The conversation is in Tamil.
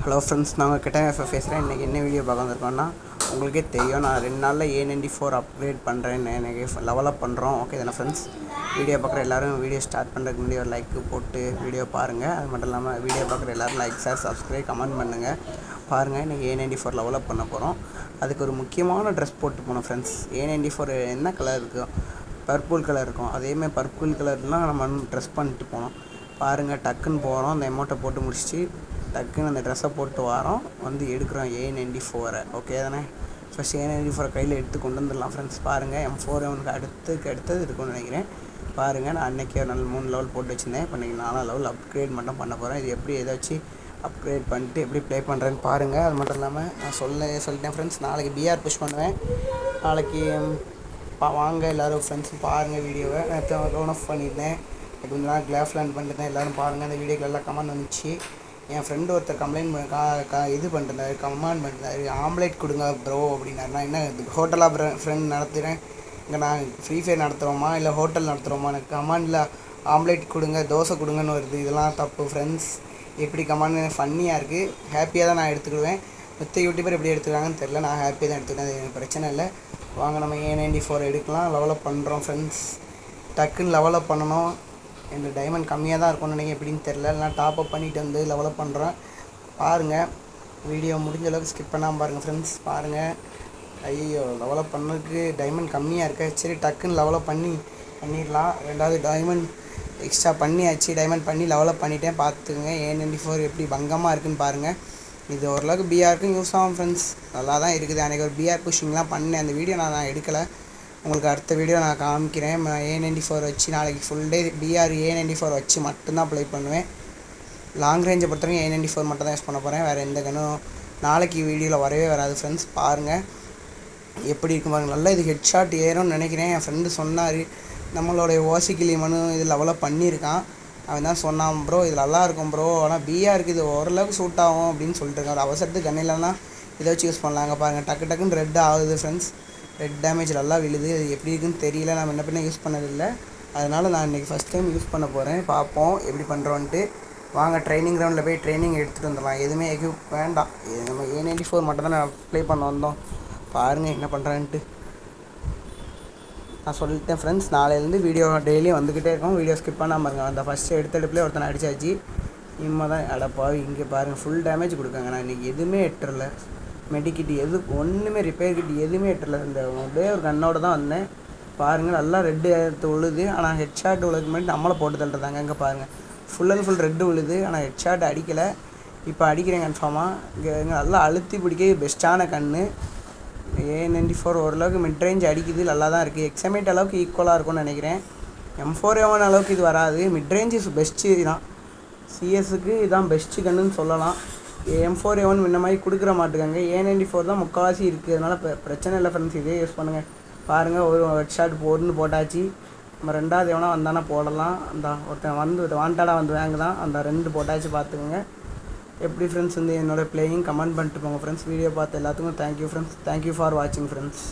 ஹலோ ஃப்ரெண்ட்ஸ், நாங்கள் கிட்ட பேசுகிறேன். இன்றைக்கி என்ன வீடியோ பார்க்க வந்திருக்கோன்னா, உங்களுக்கே தெரியும் நான் 2 நாளில் A94 அப்கிரேட் பண்ணுறேன். எனக்கு லெவலப் பண்ணுறோம். ஓகே தானே ஃப்ரெண்ட்ஸ்? வீடியோ பார்க்குற எல்லோரும் வீடியோ ஸ்டார்ட் பண்ணுறதுக்கு முன்னாடி ஒரு லைக் போட்டு வீடியோ பாருங்கள். அது மட்டும் இல்லாமல் வீடியோ பார்க்குற எல்லோரும் லைக், ஷேர், சப்ஸ்கிரைப், கமெண்ட் பண்ணுங்கள். பாருங்கள், இன்றைக்கி A94 லெவலப் பண்ண போகிறோம். அதுக்கு ஒரு முக்கியமான ட்ரெஸ் போட்டு போனோம் ஃப்ரெண்ட்ஸ். A94 என்ன கலர் இருக்கும்? பர்பிள் கலர் இருக்கும். அதேமாதிரி பர்பிள் கலர்லாம் நம்ம ட்ரெஸ் பண்ணிட்டு போனோம். பாருங்கள், டக்குன்னு போகிறோம். அந்த அமௌண்ட்டை போட்டு முடிச்சுட்டு டக்குன்னு அந்த ட்ரெஸ்ஸை போட்டு வரோம். வந்து எடுக்கிறோம் A94. ஓகே தானே? ஃபஸ்ட் A94 கையில் எடுத்து கொண்டு வந்துடலாம் ஃப்ரெண்ட்ஸ். பாருங்கள், M4A1 அடுத்தது இருக்குன்னு நினைக்கிறேன். பாருங்கள், நான் அன்றைக்கி ஒரு 3 லெவல் போட்டு வச்சுருந்தேன். இப்போ இன்றைக்கி 4 லெவல் அப்கிரேட் மட்டும் பண்ண போகிறேன். இது எப்படி ஏதாச்சும் அப்கிரேட் பண்ணிட்டு எப்படி ப்ளே பண்ணுறேன்னு பாருங்கள். அது மட்டும் இல்லாமல் நான் சொல்லிட்டேன் ஃப்ரெண்ட்ஸ், நாளைக்கு பிஆர் புஷ் பண்ணுவேன். நாளைக்கு வாங்க எல்லோரும் ஃப்ரெண்ட்ஸ் பாருங்கள் வீடியோவை. நான் லோன் ஆஃப் பண்ணியிருந்தேன். கொஞ்ச நாள் கிளாஸ் லேர்ன் பண்ணிட்டு எல்லோரும் பாருங்கள். அந்த வீடியோக்கு எல்லாம் கமெண்ட் வந்துச்சு. என் ஃப்ரெண்டு ஒருத்தர் இது பண்ணிருந்தாரு, கமெண்ட் பண்ணிருந்தாரு, ஆம்லேட் கொடுங்க ப்ரோ அப்படின்னாரு. நான் என்ன ஹோட்டலாக ஃப்ரெண்ட் நடத்துகிறேன், இங்கே நான் ஃப்ரீ ஃபயர் நடத்துகிறோமா இல்லை ஹோட்டல் நடத்துகிறோமா? எனக்கு கமெண்டில் ஆம்லேட் கொடுங்க, தோசை கொடுங்கன்னு வருது. இதெல்லாம் தப்பு ஃப்ரெண்ட்ஸ். எப்படி கமெண்ட் ஃபன்னியாக இருக்குது. ஹாப்பியாக தான் நான் எடுத்துக்கிடுவேன். மற்ற யூடியூபர் எப்படி எடுத்துக்கிறாங்கன்னு தெரில. நான் ஹாப்பியாக தான் எடுத்துக்கிட்டேன். அது எனக்கு பிரச்சனை இல்லை. வாங்க, நம்ம A94 எடுக்கலாம். லெவலப் பண்ணுறோம் ஃப்ரெண்ட்ஸ். டக்குன்னு லெவலப் பண்ணணும். எனக்கு டைமண்ட் கம்மியாக தான் இருக்கும்னு நினைக்கிறேன். எப்படின்னு தெரில. நான் டாப்அப் பண்ணிவிட்டு வந்து லெவலப் பண்ணுறேன். பாருங்கள், வீடியோ முடிஞ்ச அளவுக்கு ஸ்கிப் பண்ணாமல் பாருங்கள் ஃப்ரெண்ட்ஸ். பாருங்கள். ஐயோ, லெவலப் பண்ணதுக்கு டைமண்ட் கம்மியாக இருக்கு. சரி, டக்குன்னு லெவலப் பண்ணிடலாம். 2வது டைமண்ட் எக்ஸ்ட்ரா பண்ணியாச்சு. டைமண்ட் பண்ணி லெவலப் பண்ணிட்டேன். பார்த்துக்குங்க A94 எப்படி பங்கமாக இருக்குதுன்னு பாருங்கள். இது ஓரளவுக்கு பிஆருக்கும் யூஸ் ஆகும் ஃப்ரெண்ட்ஸ். நல்லா தான் இருக்குது. அன்றைக்கி ஒரு பிஆர் புஷிங்லாம் பண்ணேன். அந்த வீடியோ நான் எடுக்கலை. உங்களுக்கு அடுத்த வீடியோ நான் காமிக்கிறேன். A94 வச்சு நாளைக்கு ஃபுல் டே பிஆர் A94 வச்சு மட்டும்தான் ப்ளே பண்ணுவேன். லாங் ரேஞ்சை பொறுத்தவரைக்கும் A94 மட்டும் தான் யூஸ் பண்ண போகிறேன். வேறு எந்த கன்னும் நாளைக்கு வீடியோவில் வரவே வராது ஃப்ரெண்ட்ஸ். பாருங்கள் எப்படி இருக்கும் பாருங்கள். நல்லா இது ஹெட் ஷாட் ஏறும்னு நினைக்கிறேன். என் ஃப்ரெண்டு சொன்னார், நம்மளுடைய ஓசிக்கிளி மனு இது லெவலப் பண்ணியிருக்கான். அவன் தான் சொன்னான், ப்ரோ இது நல்லாயிருக்கும் ப்ரோ, ஆனால் பிஆருக்கு இது ஓரளவுக்கு சூட் ஆகும் அப்படின்னு சொல்லிட்டு இருக்கான். ஒரு அவசரத்துக்கு கண்ணிலன்னா இதை வச்சு யூஸ் பண்ணலாங்க. பாருங்கள், டக்குன்னு ரெட் ஆகுது ஃப்ரெண்ட்ஸ். ரெட் டேமேஜ் நல்லா விழுது. அது எப்படி இருக்குன்னு தெரியல. நான் என்ன பண்ண யூஸ் பண்ணதில்லை. அதனால் நான் இன்றைக்கி ஃபஸ்ட் டைம் யூஸ் பண்ண போகிறேன். பார்ப்போம் எப்படி பண்ணுறோன்ட்டு. வாங்க, ட்ரைனிங் கிரவுண்டில் போய் ட்ரைனிங் எடுத்துகிட்டு வந்துடலாம். எதுவுமே எக்யூப் வேண்டாம். நம்ம A94 மட்டும் தான் நான் ப்ளே பண்ண வந்தோம். பாருங்கள் என்ன பண்ணுறேன்ட்டு. நான் சொல்லிட்டேன் ஃப்ரெண்ட்ஸ், நாளையிலேருந்து வீடியோ டெய்லியும் வந்துக்கிட்டே இருக்கும். வீடியோ ஸ்கிப் பண்ணாமல் பாருங்கள். அந்த ஃபஸ்ட்டு எடுத்துகிட்டே ஒருத்தனை அடிச்சாச்சு. இம்மா தான் அடப்பாவி. இங்கே பாருங்கள், ஃபுல் டேமேஜ் கொடுக்காங்க. நான் இன்றைக்கி எதுவுமே எட்டுறல. மெடிக்கிட்டு ஒன்றுமே ரிப்பேர் கிட்டு எதுவுமே எட்டல. இந்த ஒரே ஒரு கண்ணோடு தான் வந்தேன். பாருங்கள், நல்லா ரெட்டு உழுது. ஆனால் ஹெட் ஷாட் உழுதுக்கு முன்னாடி நம்மளை போட்டு தள்ளுறதாங்க. இங்கே பாருங்கள், ஃபுல் அண்ட் ஃபுல் ரெட்டு உழுது. ஆனால் ஹெட் ஷாட் அடிக்கலை. இப்போ அடிக்கிறேன் கன்ஃபார்மாக. இங்கே நல்லா அழுத்தி பிடிக்க பெஸ்ட்டான கன்று. A94 ஓரளவுக்கு மிட் ரேஞ்ச் அடிக்குது. நல்லா தான் இருக்குது. எக்ஸமேட் அளவுக்கு ஈக்குவலாக இருக்கும்னு நினைக்கிறேன். M4A1 அளவுக்கு இது வராது. மிட் ரேஞ்சு பெஸ்ட்டு தான். சிஎஸ்க்கு இதுதான் பெஸ்ட்டு கன்றுன்னு சொல்லலாம். M4A1 இந்த மாதிரி கொடுக்குற மாட்டுக்காங்க. A94 தான் முக்கால்வாசி இருக்குது. அதனால் பிரச்சனை இல்லை ஃப்ரெண்ட்ஸ். இதே யூஸ் பண்ணுங்கள். பாருங்கள், ஒரு ஹெட் ஷாட் போட்டாச்சு. நம்ம 2வது எவனா வந்தானா போடலாம். அந்த ஒருத்தன் வாண்டடாக வந்து வாங்குதான். அந்த 2 போட்டாச்சு. பார்த்துக்கோங்க எப்படி ஃப்ரெண்ட்ஸ். என்னோடய பிளேயிங் கமெண்ட் பண்ணிட்டு போங்க ஃப்ரெண்ட்ஸ். வீடியோ பார்த்து எல்லாத்துக்கும் தேங்க்யூ ஃப்ரெண்ட்ஸ். தேங்க்யூ ஃபார் வாட்சிங் ஃப்ரெண்ட்ஸ்.